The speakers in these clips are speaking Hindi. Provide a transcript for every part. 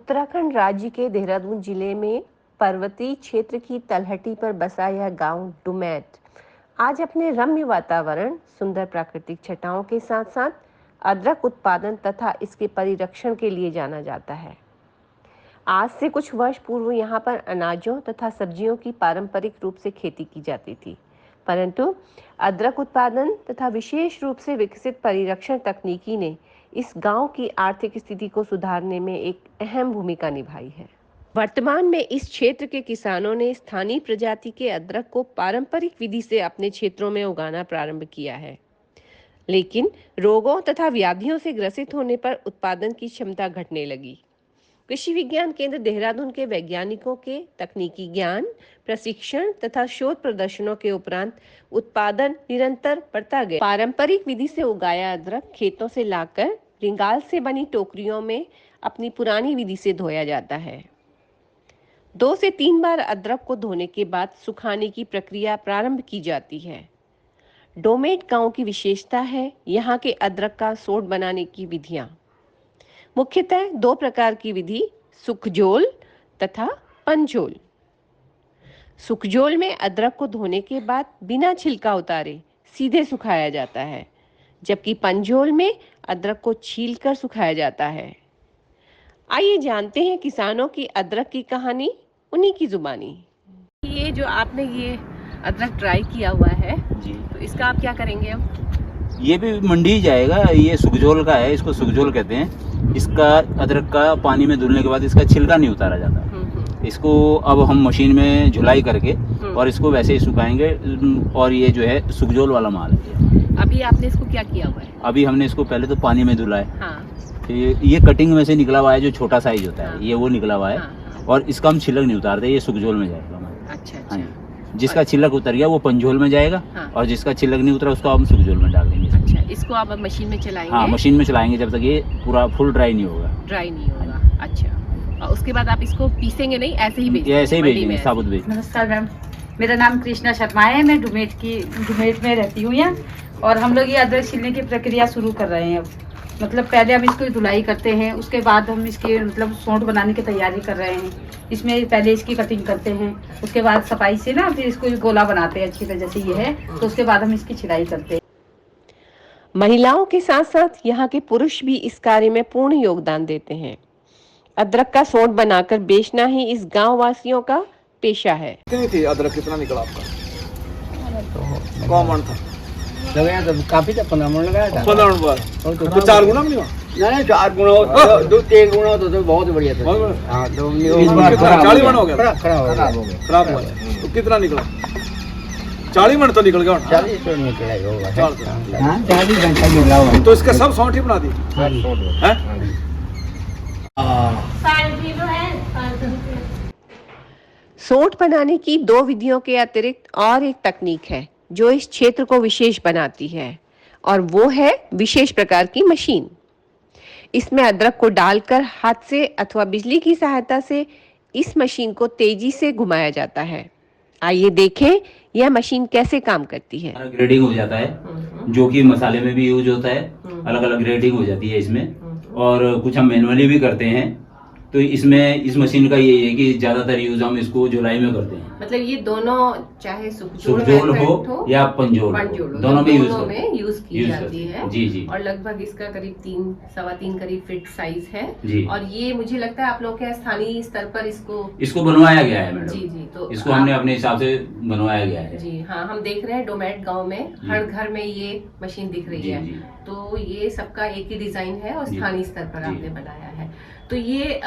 उत्तराखंड राज्य के देहरादून जिले में पर्वतीय क्षेत्र की तलहटी पर बसा यह गांव डुमैट आज अपने रम्य वातावरण, सुंदर प्राकृतिक छटाओं के साथ साथ अदरक उत्पादन तथा इसके परिरक्षण के लिए जाना जाता है। आज से कुछ वर्ष पूर्व यहाँ पर अनाजों तथा सब्जियों की पारंपरिक रूप से खेती की जाती थी, परंतु अदरक उत्पादन तथा विशेष रूप से विकसित परिरक्षण तकनीकी ने इस गांव की आर्थिक स्थिति को सुधारने में एक अहम भूमिका निभाई है। वर्तमान में इस क्षेत्र के किसानों ने स्थानीय प्रजाति के अदरक को पारंपरिक विधि से अपने क्षेत्रों में उगाना प्रारंभ किया है, लेकिन रोगों तथा व्याधियों से ग्रसित होने पर उत्पादन की क्षमता घटने लगी। कृषि विज्ञान केंद्र देहरादून के वैज्ञानिकों के तकनीकी ज्ञान, प्रशिक्षण तथा शोध प्रदर्शनों के उपरांत उत्पादन निरंतर बढ़ता गया। पारंपरिक विधि से उगाया अदरक खेतों से लाकर रिंगाल से बनी टोकरियों में अपनी पुरानी विधि से धोया जाता है। 2 से 3 बार अदरक को धोने के बाद सुखाने की प्रक्रिया प्रारंभ की जाती है। डोमेट गांव की विशेषता है यहाँ के अदरक का सोड बनाने की विधियां। मुख्यतः 2 प्रकार की विधि, सुखजोल तथा पंजोल। सुखजोल में अदरक को धोने के बाद बिना छिलका उतारे सीधे सुखाया जाता है, जबकि पंजोल में अदरक को छीलकर सुखाया जाता है। आइए जानते हैं किसानों की अदरक की कहानी उन्हीं की जुबानी। ये जो आपने ये अदरक ट्राई किया हुआ है जी, तो इसका आप क्या करेंगे अब? ये भी मंडी ही जाएगा। ये सुखजोल का है, इसको सुखजोल कहते हैं। इसका अदरक का पानी में धुलने के बाद इसका छिलका नहीं उतारा जाता। इसको अब हम मशीन में झुलाई करके और इसको वैसे ही सुखाएंगे और ये जो है सुखजोल वाला माल है। अभी आपने इसको क्या किया हुआ है? अभी हमने इसको पहले तो पानी में धुला है। हाँ। ये कटिंग में से निकला हुआ है, जो छोटा साइज होता है। हाँ। ये वो निकला हुआ है। हाँ। और इसका हम छिलक नहीं उतारते, ये सुखजोल में जाएगा हमारा। अच्छा। हाँ, जिसका छिलक उतर गया वो पंजोल में जाएगा। हाँ। और जिसका छिलक नहीं उतरा उसको हम सुखजोल में डाल देंगे। अच्छा, इसको आप मशीन में चलाएंगे? हाँ, मशीन में चलाएंगे जब तक ये पूरा फुल ड्राई नहीं होगा। ड्राई नहीं होगा। अच्छा, और उसके बाद आप इसको पीसेंगे नहीं, ऐसे ही बेचेंगे? ऐसे ही बेचेंगे, साबुत बेचेंगे। नमस्कार मैम, मेरा नाम कृष्णा शर्मा है। मैं डुमेट में रहती हूँ यहाँ, और हम लोग ये अदरक छीलने की प्रक्रिया शुरू कर रहे हैं। अब मतलब पहले हम इसको धुलाई करते हैं, उसके बाद हम इसकी मतलब सोंठ बनाने की तैयारी कर रहे हैं। इसमें पहले इसकी कटिंग करते हैं, उसके बाद सफाई से ना फिर इसको गोला बनाते हैं अच्छी तरह, जैसे ये है, तो उसके बाद हम इसकी छिलाई करते हैं। महिलाओं के साथ साथ यहाँ के पुरुष भी इस कार्य में पूर्ण योगदान देते हैं। अदरक का सोंठ बनाकर बेचना ही इस गांव वासियों का पेशा है। कितनी थी अदरक, कितना निकला आपका? कौन था? लगाया तो काफी था, 15 मन लगाया था। 15 मन पर तो 4 गुना नहीं हुआ? नहीं, 4 गुना हो, 2-3 गुना हो तो बहुत बढ़िया था। हाँ, तो इस बार 40 मन हो गया। खराब हो गया। खराब हुआ तो कितना निकला? 40 मन तो निकल गया। 40 तो निकला ही होगा। हाँ, 40 घंटा निकला हुआ। तो इसका सब सौंठ ही बना दी है? सोंठ बनाने की 2 विधियों के अतिरिक्त और एक तकनीक है जो इस क्षेत्र को विशेष बनाती है, और वो है विशेष प्रकार की मशीन। इसमें अदरक को डालकर हाथ से अथवा बिजली की सहायता से इस मशीन को तेजी से घुमाया जाता है। आइए देखें यह मशीन कैसे काम करती है। ग्रेडिंग हो जाता है, जो कि मसाले में भी यूज होता है। अलग अलग ग्रेडिंग हो जाती है इसमें, और कुछ हम मैनुअली भी करते हैं। तो इसमें इस मशीन का ये है कि ज्यादातर यूज हम इसको जुलाई में करते हैं। मतलब ये दोनों चाहे सुखजोल हो या पंजोल दोनों में यूज की जाती है। जी जी। और लगभग इसका करीब 3-3.25 करीब फिट साइज है जी। और ये मुझे लगता है आप लोग के स्थानीय स्तर पर इसको बनवाया गया है मैडम। जी जी। तो इसको हमने अपने हिसाब से बनवाया गया है। जी हाँ, हम देख रहे हैं डोमेट गांव में हर घर में ये मशीन दिख रही है। तो ये सबका एक ही डिजाइन है और स्थानीय स्तर पर आपने बनाया है। तो ये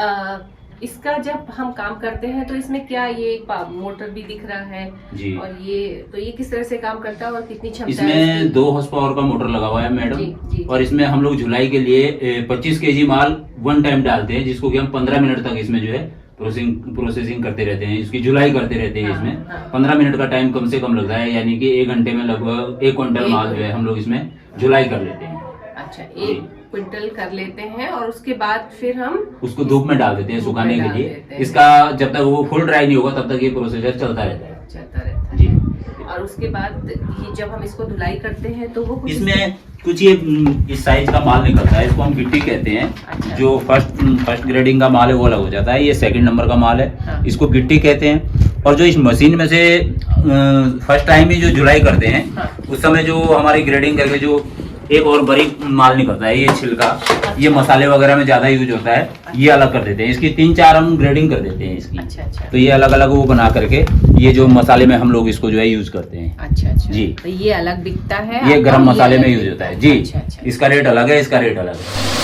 इसका जब हम काम करते हैं तो इसमें क्या ये मोटर भी दिख रहा है जी। और ये किस तरह से काम करता है और कितनी क्षमता इसमें है? 2 हॉर्स पावर का मोटर लगा हुआ है मैडम। जी। और इसमें हम लोग झुलाई के लिए 25 केजी माल 1 टाइम डालते हैं, जिसको कि हम 15 मिनट तक इसमें जो है प्रोसेसिंग करते रहते हैं, इसकी झुलाई करते रहते हैं। इसमें 15 मिनट का टाइम कम से कम लगता है, यानी कि 1 घंटे में लगभग 1 क्विंटल माल जो है हम लोग इसमें झुलाई कर लेते हैं। अच्छा, 1 क्विंटल कर लेते हैं और उसके बाद फिर हम उसको धूप में डाल देते हैं सुखाने के लिए। इसका जब तक वो फुल ड्राई नहीं होगा तब तक ये प्रोसीजर चलता रहता है। जी। और उसके बाद ये जब हम इसको धुलाई करते हैं तो वो कुछ इसमें कुछ ये इस साइज का माल निकलता है, इसको हम गिट्टी कहते हैं। अच्छा। जो फर्स्ट ग्रेडिंग का माल है वो अलग हो जाता है, ये सेकंड नंबर का माल है, हाँ। इसको गिट्टी कहते हैं। और जो इस मशीन में से फर्स्ट टाइम ही जो जुलाई करते हैं, हाँ। उस समय जो हमारी ग्रेडिंग करके जो एक और बारीक माल निकलता है, ये छिलका, ये मसाले वगैरह में ज्यादा यूज होता है, ये अलग कर देते हैं। इसकी 3-4 हम ग्रेडिंग कर देते हैं इसकी। अच्छा अच्छा तो ये अलग अलग वो बना करके ये जो मसाले में हम लोग इसको जो है यूज करते हैं। अच्छा अच्छा जी। तो ये अलग बिकता है, ये आपका गरम मसाले अलग में यूज होता है जी। अच्छा अच्छा इसका रेट अलग है, इसका रेट अलग है।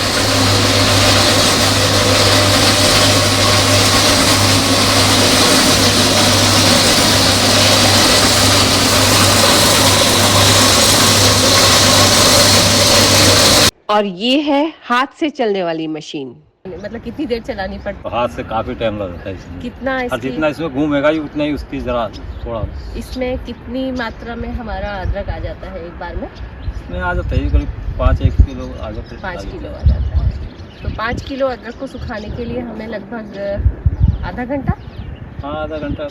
और ये है हाथ से चलने वाली मशीन। मतलब कितनी देर चलानी पड़ती हाथ से काफी टाइम लग जाता है इसमें। कितना और इसकी जितना इसमें घूमेगा ही उतना ही उसकी जरा थोड़ा इसमें कितनी मात्रा में हमारा अदरक आ जाता है एक बार में? इसमें आ जाता है करीब 5-1 किलो आ जाता है। 5 किलो आ जाता है। तो 5 किलो अदरक को सुखाने के लिए हमें लगभग आधा घंटा, हाँ आधा घंटा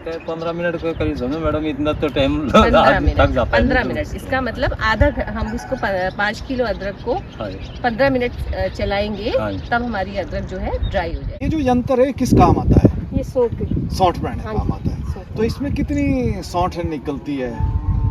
15 मिनट के करीब समय मैडम, इतना तो टाइम 15 मिनट लग जाता है। 15 मिनट। इसका मतलब हम इसको 5 किलो अदरक को हाँ, 15 मिनट चलाएंगे, हाँ। तब हमारी अदरक जो है ड्राई हो जाए। ये जो यंत्र है किस काम आता है? ये सोख सौंठ बनाने हाँ काम जी, आता है। सौंठ। तो इसमें कितनी सौंठ निकलती है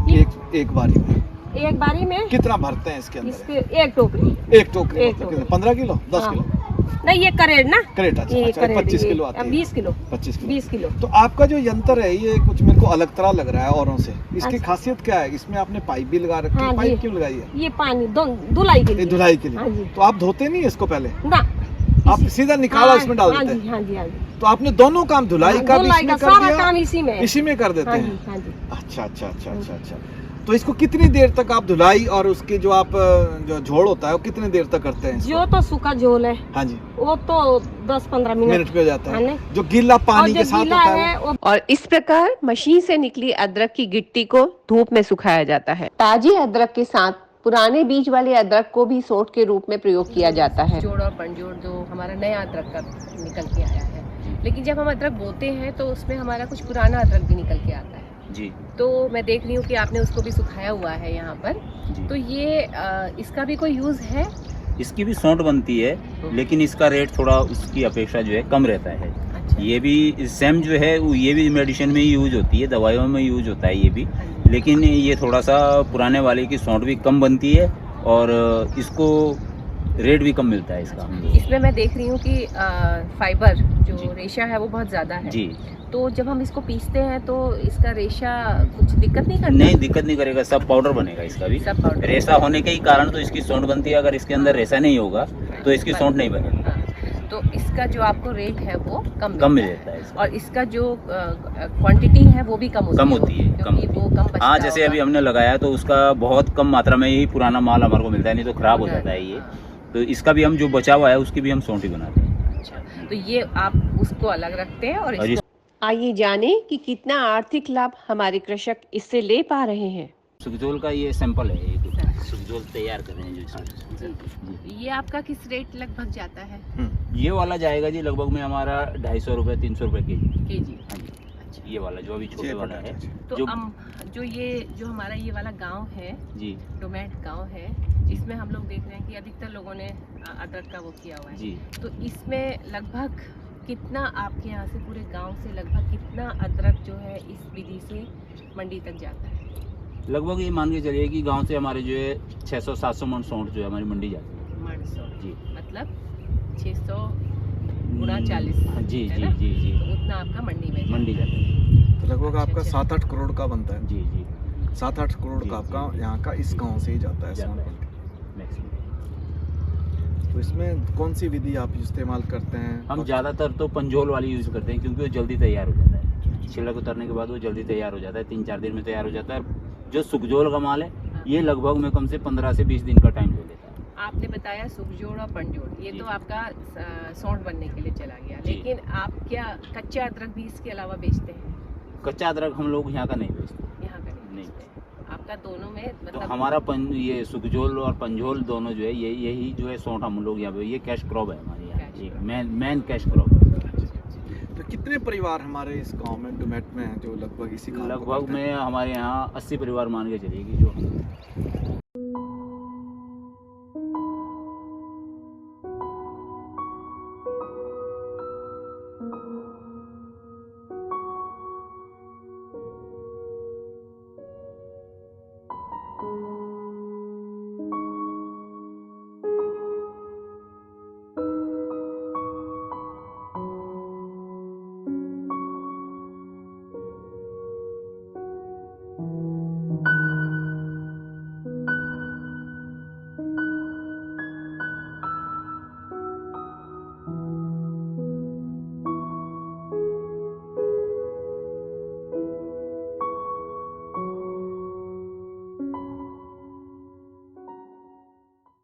ये- एक बारी में? एक बारी में कितना भरते हैं इसके अंदर? इसके एक टोकरी। एक टोकरी एक मतलब टोकरी। 15 किलो 10 हाँ। किलो नहीं, ये करेड़ ना, करेट? अच्छा ये अच्छा, करेड़ 25 ये किलो आती है। 20 किलो 25 किलो 20 किलो। तो आपका जो यंत्र है ये कुछ मेरे को अलग तरह लग रहा है औरों से। इसकी अच्छा। खासियत क्या है? इसमें आपने पाइप भी लगा रखी है। हाँ, पाइप ये- क्यों लगाई है? ये पानी धुलाई के ये लिए। धुलाई के हाँ लिए। जी। तो आप धोते नहीं है इसको पहले? ना, आप सीधा निकाला हाँ, इसमें डाल हाँ देते जी, हैं? हाँ जी, हाँ जी। तो आपने दोनों काम धुलाई का भी धुलाई इसमें का कर सारा दिया, काम इसी में है। इसी में कर देते हाँ हैं? जी, हाँ जी। अच्छा अच्छा अच्छा अच्छा अच्छा। तो इसको कितनी देर तक आप धुलाई और उसकी जो आप जो झोल होता है वो कितनी देर तक करते हैं इसको? जो तो सूखा झोल है हाँ जी, वो तो 10-15 मिनट मिनट पे हो जाता हाँ है। नहीं। जो गीला और पानी जो के साथ गीला होता है है वो। और इस प्रकार मशीन से निकली अदरक की गिट्टी को धूप में सुखाया जाता है। ताजी अदरक के साथ पुराने बीज वाले अदरक को भी सोंठ के रूप में प्रयोग किया जाता है। जोड़ और पंजोड़ जो हमारा नया अदरक का निकल के आया है, लेकिन जब हम अदरक बोते हैं तो उसमें हमारा कुछ पुराना अदरक भी निकल के आता है। जी तो मैं देख रही हूँ कि आपने उसको भी सुखाया हुआ है यहाँ पर। जी। तो ये इसका भी कोई यूज है? इसकी भी सौंठ बनती है, लेकिन इसका रेट थोड़ा उसकी अपेक्षा जो है कम रहता है। अच्छा। ये भी सेम जो है ये भी मेडिसिन में यूज होती है, दवाइयों में यूज होता है ये भी, लेकिन ये थोड़ा सा पुराने वाले की सौंठ भी कम बनती है और इसको रेट भी कम मिलता है इसका। इसमें मैं देख रही हूँ कि फाइबर जो जी। रेशा है वो बहुत ज्यादा है। जी तो जब हम इसको पीसते हैं तो इसका रेशा कुछ दिक्कत नहीं करता? नहीं, दिक्कत नहीं करेगा, सब पाउडर बनेगा इसका भी। सब पाउडर। रेशा होने के ही कारण तो इसकी सौंठ बनती है, अगर इसके अंदर रेशा नहीं होगा तो इसकी सौंठ नहीं बनेगी। हाँ, तो इसका जो आपको रेट है वो कम मिल जाता है इसका। और इसका जो क्वांटिटी है वो भी कम होती है, कम क्योंकि वो कम बचता हाँ, जैसे अभी होगा। हमने लगाया तो उसका बहुत कम मात्रा में ही पुराना माल हमारे को मिलता है, नहीं तो खराब हो जाता है ये। तो इसका भी हम जो बचा हुआ है उसकी भी हम सौंठी बनाते हैं। अच्छा, तो ये आप उसको अलग रखते हैं और और इसको। आइए जाने कि कितना आर्थिक लाभ हमारे कृषक इससे ले पा रहे हैं। सुखजोल का ये सैंपल है, एक सुखजोल तैयार कर रहे हैं जो इसमें। जी। ये आपका किस रेट लगभग जाता है? ये वाला जाएगा जी लगभग में हमारा 250 रुपये 300 रुपये केजी। केजी। हाँ जी, ये वाला जो अभी छोटे वाला है। तो जो जो हमारा ये वाला गांव है, जी डोमेट गांव है, इसमें हम लोग देख रहे हैं कि अधिकतर लोगों ने अदरक का वो किया हुआ है। जी, तो इसमें लगभग कितना आपके यहाँ से पूरे गांव से लगभग कितना अदरक जो है इस विधि से मंडी तक जाता है? लगभग ये मान के चलिए कि गांव से हमारे जो है 600-700 मन सौंठ जो है हमारी मंडी जाती है। मानसौ जी। मतलब 600 गुणा 40 जी है जी ना? जी जी, तो उतना आपका मंडी में जाता मंडी है। जाती है। तो लगभग आपका अच्छा। 7-8 करोड़ का बनता है। जी जी, 7-8 करोड़ जी, का आपका जी। यहाँ का इस गांव से ही जाता है जाता सौंठ है। बन के। मैक्सिमम तो इसमें कौन सी विधि आप इस्तेमाल करते हैं? हम ज़्यादातर तो पंजोल वाली यूज़ करते हैं, क्योंकि वो जल्दी तैयार हो जाता है। छिलक उतरने के बाद वो जल्दी तैयार हो जाता है, 3-4 दिन में तैयार हो जाता है। जो सुखजोल का माल है ये लगभग में कम से 15 से 20 दिन का टाइम ले लेता है। आपने बताया सुखजोड़ और पंजोड़, ये जी। तो आपका सौंठ बनने के लिए चला गया, जी। लेकिन आप क्या कच्चा अदरक भी इसके अलावा बेचते हैं? कच्चा अदरक हम लोग यहाँ का नहीं बेचते। यहाँ का नहीं नहीं। बेचते। आपका दोनों में तो मतलब हमारा ये सुखजोल और पंजोल दोनों जो है यही जो है सौंठ हम लोग यहाँ पे, ये कैश क्रॉप है हमारे यहाँ, कैश ये क्रॉप। मेन कैश क्रॉप है। तो कितने परिवार हमारे इस गांव में डुमेट में हैं जो लगभग इसी काम को लगभग करते हैं? में हमारे यहाँ 80 परिवार मान के चलिए कि जो